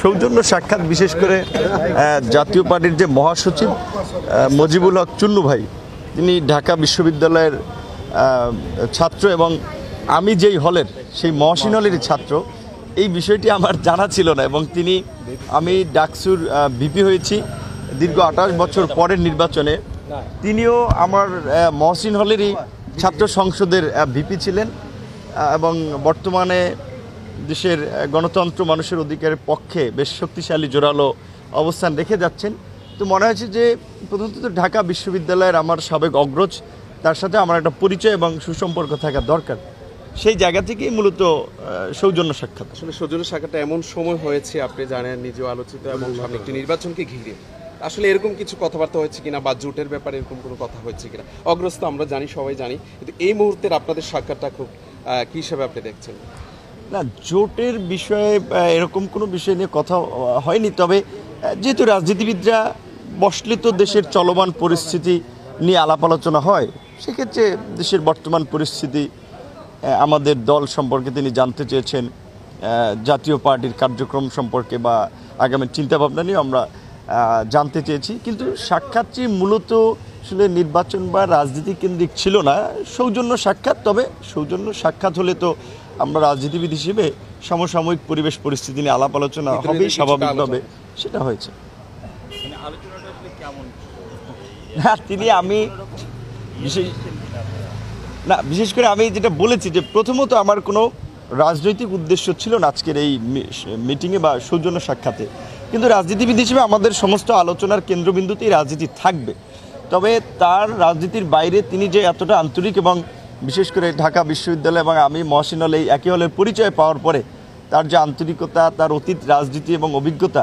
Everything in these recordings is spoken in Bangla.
সৌজন্য সাক্ষাৎ বিশেষ করে জাতীয় পার্টির যে মহাসচিব মজিবুল হক চুন্নু ভাই, তিনি ঢাকা বিশ্ববিদ্যালয়ের ছাত্র এবং আমি যেই হলের সেই মহসিন হলেরই ছাত্র, এই বিষয়টি আমার জানা ছিল না। এবং আমি ডাকসুর ভিপি হয়েছি দীর্ঘ 28 বছর পরের নির্বাচনে, তিনিও আমার মহসিন হলেরই ছাত্র সংসদের ভিপি ছিলেন এবং বর্তমানে দেশের গণতন্ত্র মানুষের অধিকারের পক্ষে বেশ শক্তিশালী জোরালো অবস্থান রেখে যাচ্ছেন। তো মনে হয়েছে যে প্রথমত ঢাকা বিশ্ববিদ্যালয়ের আমার সাবেক অগ্রজ, তার সাথে আমার একটা পরিচয় এবং সুসম্পর্ক থাকা দরকার। সেই জায়গা থেকেই মূলত সৌজন্য সাক্ষাৎ। আসলে সৌজন্য সাক্ষাৎটা এমন সময় হয়েছে, আপনি জানেন, নিজেও আলোচিত এবং সামনে একটি নির্বাচনকে ঘিরে আসলে এরকম কিছু কথাবার্তা হচ্ছে কিনা বা জোটের ব্যাপারে এরকম কোনো কথা হচ্ছে কিনা, অগ্রস্ত আমরা জানি, সবাই জানি, কিন্তু এই মুহূর্তের আপনাদের সাক্ষাৎটা খুব কী হিসাবে আপনি দেখছেন? না, জোটের বিষয়ে এরকম কোনো বিষয় নিয়ে কথা হয়নি। তবে যেহেতু রাজনীতিবিদরা বসলে তো দেশের চলমান পরিস্থিতি নিয়ে আলাপ আলোচনা হয়, সেক্ষেত্রে দেশের বর্তমান পরিস্থিতি, আমাদের দল সম্পর্কে তিনি জানতে চেয়েছেন, জাতীয় পার্টির কার্যক্রম সম্পর্কে বা আগামী চিন্তাভাবনা নিয়ে আমরা জানতে চেয়েছি। কিন্তু সাক্ষাৎটি মূলত আসলে নির্বাচন বা রাজনীতি কেন্দ্রিক ছিল না, সৌজন্য সাক্ষাৎ। তবে সৌজন্য সাক্ষাৎ হলে তো আমরা রাজনীতিবিদ হিসেবে সমসাময়িক পরিবেশ পরিস্থিতি নিয়ে আলাপ আলোচনা হবেই স্বাভাবিকভাবে, সেটা হয়েছে। হ্যাঁ, বিশেষ করে আমি যেটা বলেছি যে প্রথমত আমার কোনো রাজনৈতিক উদ্দেশ্য ছিল না আজকের এই মিটিংয়ে বা সৌজন্য সাক্ষাতে। কিন্তু রাজনীতিবিদ হিসেবে আমাদের সমস্ত আলোচনার কেন্দ্রবিন্দুতেই রাজনীতি থাকবে। তবে তার রাজনীতির বাইরে তিনি যে এতটা আন্তরিক, এবং বিশেষ করে ঢাকা বিশ্ববিদ্যালয় এবং আমি মহসিন হলে একই হলের পরিচয় পাওয়ার পরে তার যে আন্তরিকতা, তার অতীত রাজনীতি এবং অভিজ্ঞতা,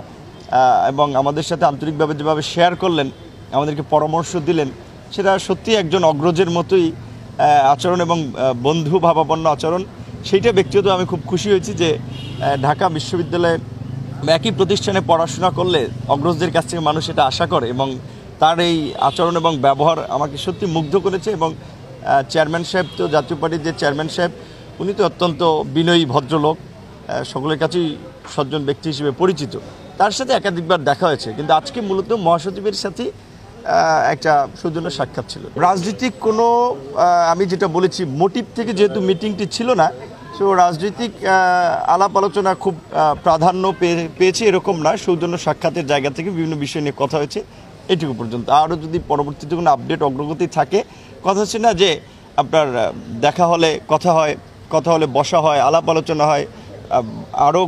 এবং আমাদের সাথে আন্তরিকভাবে যেভাবে শেয়ার করলেন, আমাদেরকে পরামর্শ দিলেন, সেটা সত্যি একজন অগ্রজের মতোই আচরণ এবং বন্ধু ভাবাপন্ন আচরণ। সেইটা ব্যক্তিগত আমি খুব খুশি হয়েছি যে ঢাকা বিশ্ববিদ্যালয়ে একই প্রতিষ্ঠানে পড়াশোনা করলে অগ্রজদের কাছ থেকে মানুষ এটা আশা করে, এবং তার এই আচরণ এবং ব্যবহার আমাকে সত্যি মুগ্ধ করেছে। এবং চেয়ারম্যান সাহেব তো, জাতীয় পার্টির যে চেয়ারম্যান সাহেব, উনি তো অত্যন্ত বিনয়ী ভদ্রলোক, সকলের কাছেই সজ্জন ব্যক্তি হিসেবে পরিচিত। তার সাথে একাধিকবার দেখা হয়েছে, কিন্তু আজকে মূলত মহাসচিবের সাথে একটা সৌজন্য সাক্ষাৎ ছিল। রাজনৈতিক কোনো, আমি যেটা বলেছি, মোটিভ থেকে যেহেতু মিটিংটি ছিল না, সো রাজনৈতিক আলাপ আলোচনা খুব প্রাধান্য পেয়েছে এরকম না। সৌজন্য সাক্ষাতের জায়গা থেকে বিভিন্ন বিষয় নিয়ে কথা হয়েছে, এটুকু পর্যন্ত। আরও যদি পরবর্তীতে কোনো আপডেট অগ্রগতি থাকে, কথা হচ্ছে না যে আপনার দেখা হলে কথা হয়, কথা হলে বসা হয়, আলাপ আলোচনা হয়, আরও